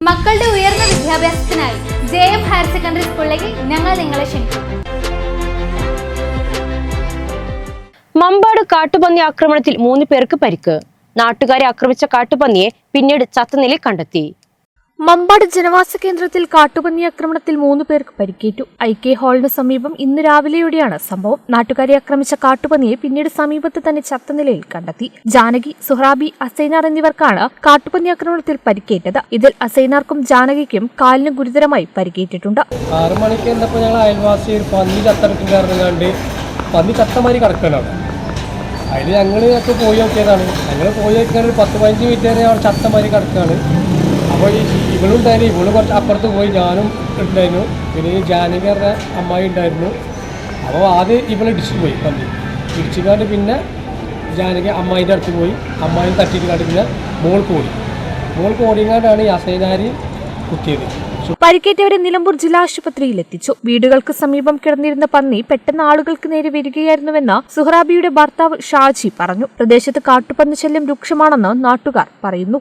മക്കളുടെ ഉയർന്ന വിദ്യാഭ്യാസത്തിനായി JM ഹയർ സെക്കൻഡറി സ്കൂളിലേക്ക് ഞങ്ങൾ നിങ്ങളെ ക്ഷണിക്കുന്നു. മമ്പാട് കാട്ടുപന്നി ആക്രമണത്തിൽ 3 പേർക്ക് പരിക്ക്. നാട്ടുകാരെ ആക്രമിച്ച കാട്ടുപന്നിയെ പിന്നീട് ചത്ത നിലയിൽ കണ്ടെത്തി. മമ്പാട് ജനവാസ കേന്ദ്രത്തിൽ കാട്ടുപന്നി ആക്രമണത്തിൽ 3 പേർക്ക് പരിക്കേറ്റു. IK ഹാളിന് സമീപം ഇന്ന് രാവിലെയോടെയാണ് സംഭവം. നാട്ടുകാരെ ആക്രമിച്ച കാട്ടുപന്നിയെ പിന്നീട് സമീപത്ത് തന്നെ ചത്ത നിലയിൽ കണ്ടെത്തി. ജാനകി, സുഹ്റാബി, അസൈനാർ എന്നിവർക്കാണ് കാട്ടുപന്നി ആക്രമണത്തിൽ പരിക്കേറ്റത്. ഇതിൽ അസൈനാർക്കും ജാനകിക്കും കാലിന് ഗുരുതരമായി പരിക്കേറ്റിട്ടുണ്ട്. 6 മണിക്ക് എന്നപ്പോൾ ഞങ്ങൾ അയൽവാസി ഒരു പന്നി ചത്തെടുക്കുന്നുണ്ട്. പന്നി ചത്തമാരി കിടക്കലാണ്. അതിൽ ഞങ്ങളൊക്കെ പോയി നോക്കിയതാണ്. ഞങ്ങൾ പോയി നോക്കിയാൽ ഒരു 10-15 മിനിറ്റ് വരെ അവിടെ ചത്തമാരി കിടക്കുകയാണ്. അപ്പോൾ ഇവളുണ്ടായിരുന്നു. ഇവള് കുറച്ച് അപ്പുറത്ത് പോയി, ഞാനും ഉണ്ടായിരുന്നു. പിന്നെ ഈ ജാനകിയുടെ അമ്മായി ഉണ്ടായിരുന്നു. അപ്പോൾ ആദ്യം ഇവളെ ഇടിച്ചു പോയി പന്നി. ഇടിച്ചുകാണ്ട് പിന്നെ ജാനകി അമ്മായിൻ്റെ അടുത്ത് പോയി. അമ്മായി തട്ടിയിട്ട് കാട്ടി പിന്നെ മോൾക്ക് ഓടിങ്ങാണ്ടാണ് ഈ അസൈനാരി കുത്തിയത്. പരിക്കേറ്റവരെ നിലമ്പൂർ ജില്ലാ ആശുപത്രിയിൽ എത്തിച്ചു. വീടുകൾക്ക് സമീപം കിടന്നിരുന്ന പന്നി പെട്ടെന്ന് ആളുകൾക്ക് നേരെ വരികയായിരുന്നുവെന്ന് സുഹ്റാബിയുടെ ഭർത്താവ് ഷാജി പറഞ്ഞു. പ്രദേശത്ത് കാട്ടുപന്നി ശല്യം രൂക്ഷമാണെന്ന് നാട്ടുകാർ പറയുന്നു.